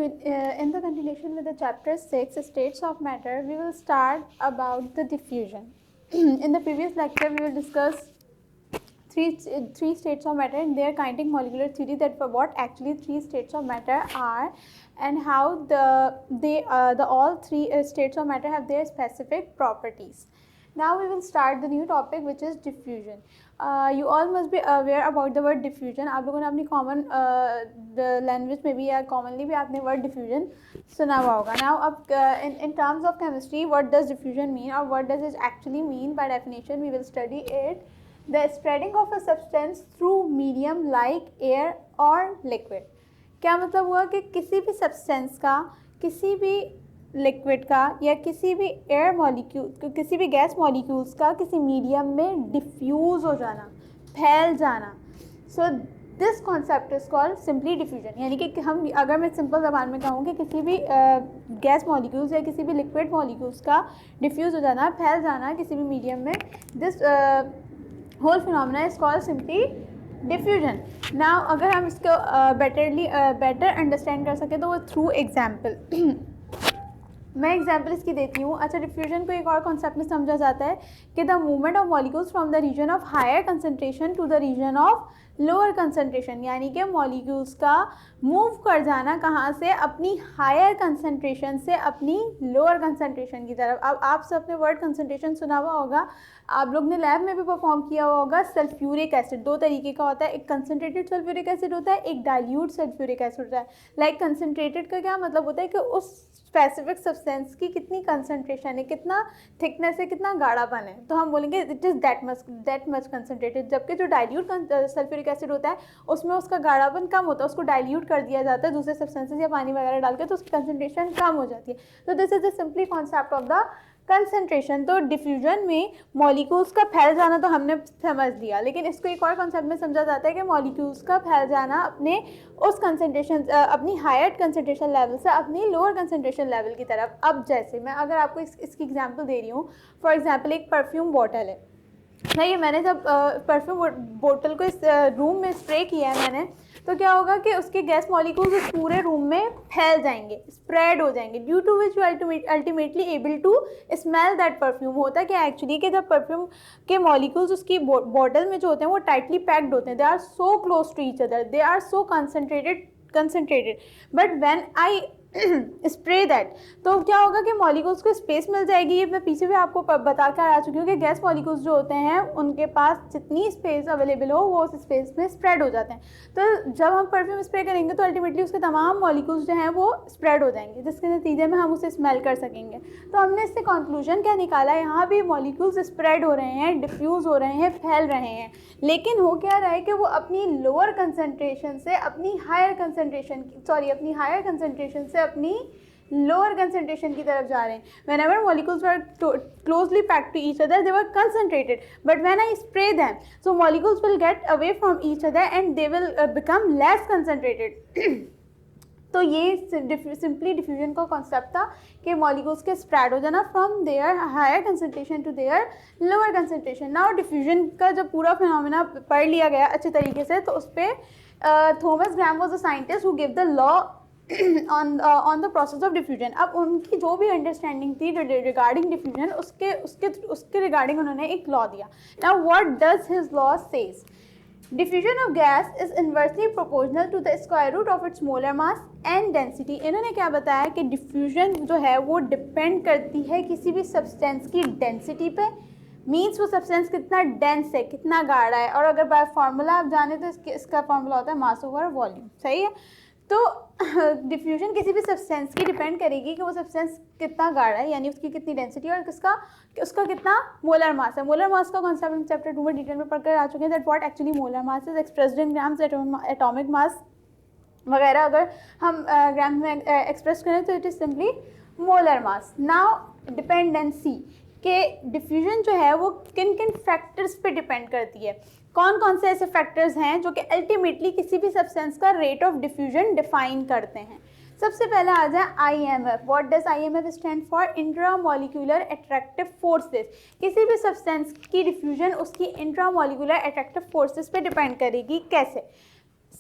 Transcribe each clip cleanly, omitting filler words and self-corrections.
in the continuation with the chapter 6 states of matter, we will start about the diffusion. In the previous lecture we will discuss three states of matter in their kinetic molecular theory, that for what actually three states of matter are and how the all three states of matter have their specific properties. Now we will start the new topic, which is diffusion. You all must be aware about the word diffusion. आप लोगों ने अपनी common language में भी या commonly भी आपने word diffusion सुना हुआ होगा. Now अब in terms of chemistry, what does diffusion mean or what does it actually mean? By definition, we will study it. The spreading of a substance through medium like air or liquid. क्या मतलब हुआ कि किसी भी substance का, किसी भी liquid का या किसी भी एयर मॉलिक्यूल, किसी भी गैस मॉलिक्यूल्स का किसी मीडियम में डिफ्यूज़ हो जाना, फैल जाना. So this concept is called simply diffusion. यानी कि हम, अगर मैं सिंपल ज़बान में कहूँ कि किसी भी गैस मॉलिक्यूल्स या किसी भी लिक्विड मॉलिक्यूल्स का डिफ्यूज़ हो जाना, फैल जाना किसी भी मीडियम में, this whole phenomena is called simply diffusion. Now अगर हम इसको बेटर अंडरस्टैंड कर सकें तो वो थ्रू एग्जाम्पल. मैं एग्जाम्पल इसकी देती हूँ. अच्छा, डिफ्यूजन को एक और कॉन्सेप्ट में समझा जाता है कि the movement of molecules from the region of higher concentration to the region of lower concentration. यानी कि मॉलिक्यूल्स का मूव कर जाना कहाँ से, अपनी हायर कंसनट्रेशन से अपनी लोअर कंसनट्रेशन की तरफ. अब आप सब ने वर्ड कंसनट्रेशन सुना हुआ होगा, आप लोग ने लैब में भी परफॉर्म किया हुआ होगा. सल्फ्यूरिक एसिड दो तरीके का होता है, एक कंसनट्रेटेड सल्फ्यूरिक एसिड होता है, एक डाइल्यूट सल्फ्यूरिक एसिड होता है. लाइक कंसनट्रेटेड का क्या मतलब होता है कि उस स्पेसिफिक सब्सटेंस की कितनी कंसनट्रेशन है, कितना थिकनेस है, कितना गाढ़ापन है, तो हम बोलेंगे it is that much concentrated. जबकि जो डाइल्यूट सल्फ्यूरिक एसिड होता है उसमें उसका गाढ़ापन कम होता है, उसको डाइल्यूट कर दिया जाता है दूसरे सब्सटेंसेस या पानी वगैरह डाल के, तो उसकी कंसनट्रेशन कम हो जाती है. तो this is the simply concept of the concentration. तो डिफ्यूजन में मॉलिक्यूल्स का फैल जाना तो हमने समझ लिया, लेकिन इसको एक और कॉन्सेप्ट में समझा जाता है कि मॉलिक्यूल्स का फैल जाना अपने उस कंसनट्रेशन, अपनी हायर कंसनट्रेशन लेवल से अपनी लोअर कंसनट्रेशन लेवल की तरफ. अब जैसे मैं अगर आपको इसकी एग्जांपल दे रही हूँ, फॉर एग्जांपल एक परफ्यूम बॉटल है. नहीं, मैंने जब परफ्यूम बोतल को इस रूम में स्प्रे किया है मैंने, तो क्या होगा कि उसके गैस मॉलिक्यूल्स इस पूरे रूम में फैल जाएंगे, स्प्रेड हो जाएंगे, due to which you ultimately able to smell that perfume. होता है कि एक्चुअली कि जब परफ्यूम के मॉलिक्यूल्स उसकी बॉटल में जो होते हैं वो टाइटली पैक्ड होते हैं, they are so close to each other, they are so concentrated, but when I spray that, तो क्या होगा कि मॉलिक्यूल्स को स्पेस मिल जाएगी. ये मैं पीछे भी आपको बता कर आ चुकी हूँ कि गैस मॉलिक्यूल्स जो होते हैं उनके पास जितनी स्पेस अवेलेबल हो वो उस स्पेस में स्प्रेड हो जाते हैं. तो जब हम परफ्यूम स्प्रे करेंगे तो अल्टीमेटली उसके तमाम मॉलिक्यूल्स जो हैं वो स्प्रेड हो जाएंगे, जिसके नतीजे में हम उसे स्मेल कर सकेंगे. तो हमने इससे कंक्लूजन क्या निकाला, यहाँ भी मॉलिक्यूल्स स्प्रेड हो रहे हैं, डिफ्यूज़ हो रहे हैं, फैल रहे हैं, लेकिन हो क्या रहा है कि वो अपनी लोअर कंसनट्रेशन से अपनी हायर कंसनट्रेशन से अपनी लोअर कंसनट्रेशन की तरफ जा रहे हैं. whenever molecules were closely packed to each other, they were concentrated, but when I spray them, so molecules will get away from each other and they will become less concentrated. तो ये simply diffusion का concept था कि molecules के spread हो जाना from their higher concentration to their lower concentration. Now diffusion का जब पूरा फिनोमेना पढ़ लिया गया अच्छे तरीके से, तो उस पर Thomas gram was a scientist who give the law on the process of diffusion. अब उनकी जो भी अंडरस्टैंडिंग थी रिगार्डिंग डिफ्यूजन, उसके रिगार्डिंग उन्होंने एक लॉ दिया. Now what does his law says, diffusion of gas is inversely proportional to the square root of its molar mass and density. इन्होंने क्या बताया कि डिफ्यूजन जो है वो डिपेंड करती है किसी भी सब्सटेंस की डेंसिटी पे, मीन्स वो सब्सटेंस कितना डेंस है, कितना गाढ़ा है. और अगर बाय फार्मूला आप जाने तो इसका फार्मूला होता है मास ओवर वॉल्यूम. सही है. तो डिफ्यूजन किसी भी सब्सटेंस की डिपेंड करेगी कि वो सब्सटेंस कितना गाढ़ा है, यानी उसकी कितनी डेंसिटी और उसका कितना मोलर मास है. मोलर मास का कॉन्सेप्ट हम चैप्टर 2 में डिटेल में पढ़कर आ चुके हैं. That what actually molar mass is expressed in grams, atomic mass वगैरह अगर हम ग्राम में एक्सप्रेस करें तो it is simply molar mass. Now dependency के डिफ्यूजन जो है वो किन किन फैक्टर्स पे डिपेंड करती है, कौन कौन से ऐसे फैक्टर्स हैं जो कि अल्टीमेटली किसी भी सब्सटेंस का रेट ऑफ डिफ्यूजन डिफाइन करते हैं. सबसे पहले आ जाए IMF. What does IMF stand for? Intramolecular attractive forces. किसी भी सब्सटेंस की डिफ्यूजन उसकी इंट्रामोलिकुलर अट्रैक्टिव फोर्सेस पे डिपेंड करेगी. कैसे?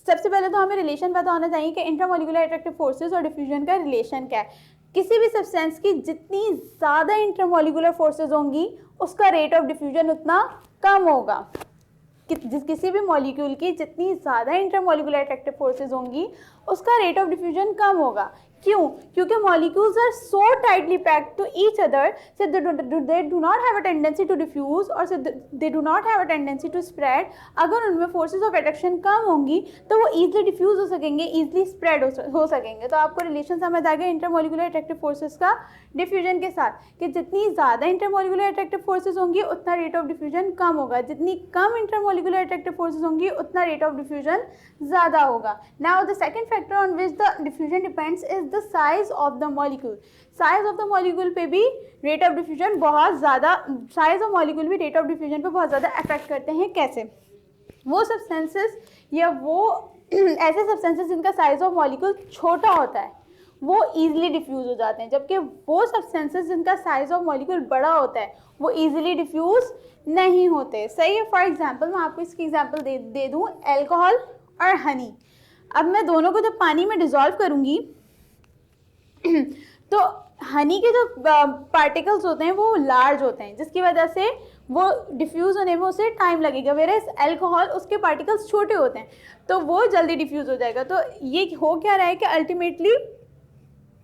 सबसे पहले तो हमें रिलेशन पता होना चाहिए कि इंटरमोलिकुलर अट्रैक्टिव फोर्सेस और डिफ्यूजन का रिलेशन क्या है। किसी भी सब्सटेंस की जितनी ज़्यादा इंटरमोलिकुलर फोर्सेस होंगी उसका रेट ऑफ डिफ्यूजन उतना कम होगा। किसी भी मॉलिक्यूल की जितनी ज़्यादा इंटरमोलिकुलर अट्रैक्टिव फोर्सेस होंगी उसका रेट ऑफ डिफ्यूजन कम होगा। क्यों? क्योंकि molecules are so tightly packed to each other so they do not have a tendency to diffuse और they do not have a tendency to spread. अगर उनमें forces of attraction कम होंगी तो वो easily diffuse हो सकेंगे, ईजिली स्प्रेड हो सकेंगे। तो आपको रिलेशन समझ आ गया इंटरमोलिकुलर अट्रैक्टिव फोर्सेस का डिफ्यूजन के साथ, कि जितनी ज़्यादा इंटरमोलिकुलर अट्रैक्टिव फोर्सेस होंगी उतना रेट ऑफ डिफ्यूजन कम होगा, जितनी कम इंटरमोलिकुलर अट्रैक्टिव फोर्सेस होंगी उतना रेट ऑफ डिफ्यूजन ज़्यादा होगा। Now the second factor on which the diffusion depends is the size of the molecule. Size of the molecule पे भी रेट ऑफ डिफ्यूजन बहुत ज़्यादा, साइज ऑफ मॉलिक्यूल भी rate of diffusion पे बहुत ज़्यादा अफेक्ट करते हैं। कैसे? वो सब्सटेंसेस या वो ऐसे सब्सटेंसेस जिनका साइज ऑफ मॉलिक्यूल छोटा होता है वो ईजिली डिफ्यूज़ हो जाते हैं, जबकि वो सब्सटेंसेस जिनका साइज ऑफ मॉलिक्यूल बड़ा होता है वो ईजिली डिफ्यूज़ नहीं होते। सही है। फॉर एग्जांपल मैं आपको इसकी एग्जांपल दे दूँ, एल्कोहल और हनी। अब मैं दोनों को जब पानी में डिज़ोल्व करूँगी तो हनी के जो पार्टिकल्स होते हैं वो लार्ज होते हैं, जिसकी वजह से वो डिफ्यूज़ होने में उसे टाइम लगेगा। वेरेस एल्कोहल उसके पार्टिकल्स छोटे होते हैं तो वो जल्दी डिफ्यूज़ हो जाएगा। तो ये हो क्या रहा है कि अल्टीमेटली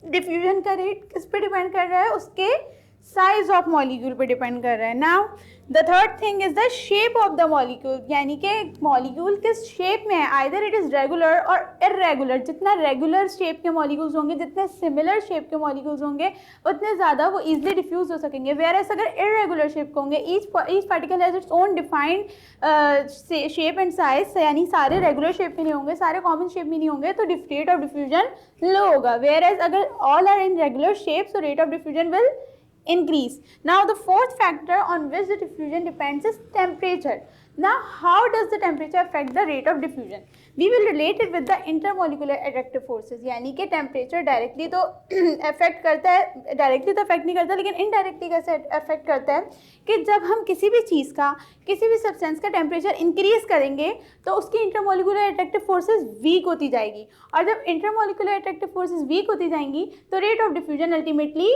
डिफ्यूजन का रेट किस पे डिपेंड कर रहा है? उसके साइज ऑफ मॉलिक्यूल पे डिपेंड कर रहा है। Now the third thing is the shape of the molecule, यानी कि मॉलिक्यूल किस शेप में है। आइदर इट इज़ रेगुलर और इरेगुलर। जितना रेगुलर शेप के मॉलिक्यूल्स होंगे, जितने सिमिलर शेप के मॉलिक्यूल्स होंगे उतने ज़्यादा वो इजीली डिफ्यूज हो सकेंगे। वेयरएस अगर इरेगुलर शेप के होंगे, each particle has its own defined shape and size, यानी सारे रेगुलर शेप में नहीं होंगे, सारे कॉमन शेप में नहीं होंगे, तो रेट ऑफ डिफ्यूजन लो होगा। वेयरएस अगर all are in regular shape so rate of diffusion will increase. Now the fourth factor on which the diffusion depends is temperature. Now how does the temperature affect the rate of diffusion? We will relate it with the intermolecular attractive forces, यानी कि temperature directly तो affect करता है, directly तो affect नहीं करता, लेकिन indirectly कैसे अफेक्ट करता है कि जब हम किसी भी चीज़ का, किसी भी सब्सटेंस का टेम्परेचर इंक्रीज करेंगे तो उसकी इंटरमोलिकुलर अट्रैक्टिव फोर्सेस वीक होती जाएगी, और जब इंटरमोलिकुलर अट्रैक्टिव फोर्सेस वीक होती जाएंगी तो rate of diffusion ultimately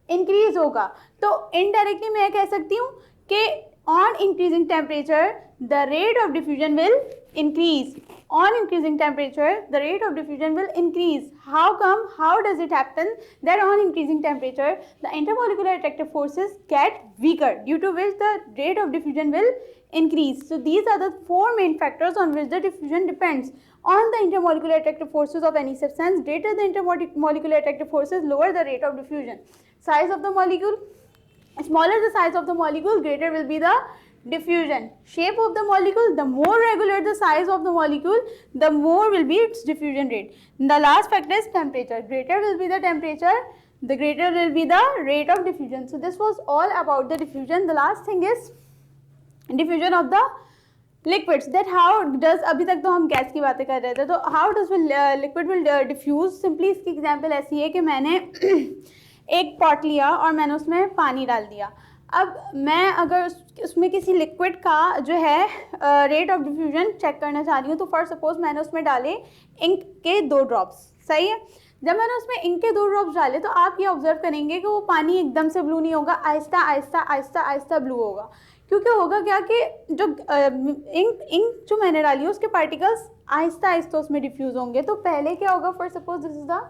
increase होगा। तो इनडायरेक्टली मैं कह सकती हूँ कि on increasing temperature the rate of diffusion will increase. On increasing temperature the rate of diffusion will increase. How come? How does it happen that on increasing temperature the intermolecular attractive forces get weaker, due to which the rate of diffusion will increase? So these are the four main factors on which the diffusion depends. On the intermolecular attractive forces of any substance, greater the intermolecular attractive forces, lower the rate of diffusion. Size of the molecule, smaller the size of the molecule, greater will be the diffusion. Shape of the molecule, the more regular the size of the molecule, the more will be its diffusion rate. The last factor is temperature. Greater will be the temperature, the greater will be the rate of diffusion. So this was all about the diffusion. The last thing is diffusion of the liquids. That how does, अभी तक तो हम gas की बातें कर रहे थे, तो how does liquid will diffuse? Simply इसकी एग्जाम्पल ऐसी है कि मैंने एक पॉट लिया और मैंने उसमें पानी डाल दिया। अब मैं अगर उसमें किसी लिक्विड का जो है रेट ऑफ डिफ्यूजन चेक करना चाह रही हूँ, तो फॉर सपोज मैंने उसमें डाले इंक के 2 ड्रॉप्स। सही है। जब मैंने उसमें इंक के 2 ड्रॉप्स डाले तो आप ये ऑब्जर्व करेंगे कि वो पानी एकदम से ब्लू नहीं होगा, आहिस्ता आहिस्ता आहिस्ता आहिस्ता ब्लू होगा। क्योंकि होगा क्या कि जो इंक जो मैंने डाली है उसके पार्टिकल्स आहिस्ता आहिस्ता उसमें डिफ्यूज़ होंगे। तो पहले क्या होगा, for suppose this is the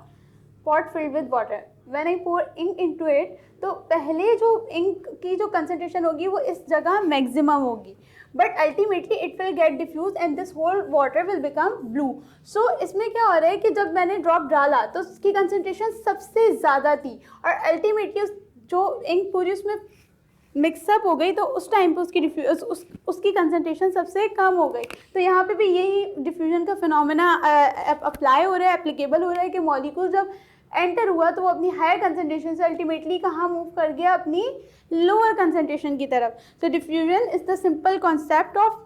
pot filled with water, when I pour ink into it, तो पहले जो इंक की जो कंसंट्रेशन होगी वो इस जगह मैक्सिमम होगी, but ultimately it will get diffuse and this whole water will become blue. So इसमें क्या हो रहा है कि जब मैंने ड्रॉप डाला तो उसकी कंसंट्रेशन सबसे ज़्यादा थी और अल्टीमेटली जो इंक पूरी उसमें मिक्सअप हो गई, तो उस टाइम पे उसकी कंसंट्रेशन सबसे कम हो गई। तो यहाँ पे भी यही डिफ्यूजन का फिनोमेना अप्लाई हो रहा है, एप्लीकेबल हो रहा है कि मॉलिक्यूल जब एंटर हुआ तो वो अपनी हायर कंसंट्रेशन से अल्टीमेटली कहाँ मूव कर गया, अपनी लोअर कंसंट्रेशन की तरफ। तो diffusion is the simple concept of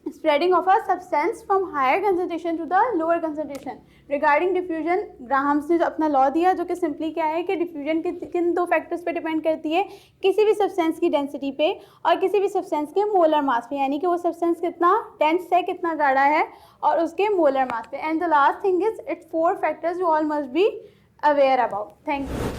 spreading of a substance from higher concentration to the lower concentration. Regarding diffusion Graham's ने जो अपना लॉ दिया, जो कि सिंपली क्या है कि डिफ्यूजन किन दो फैक्टर्स पे डिपेंड करती है, किसी भी सब्सटेंस की डेंसिटी पे और किसी भी सब्सटेंस के मोलर मास पे, यानी कि वो सब्सटेंस कितना डेंस है, कितना गाढ़ा है, और उसके मोलर मास पे। And the last thing is it's 4 factors you all must be aware about. Thank you.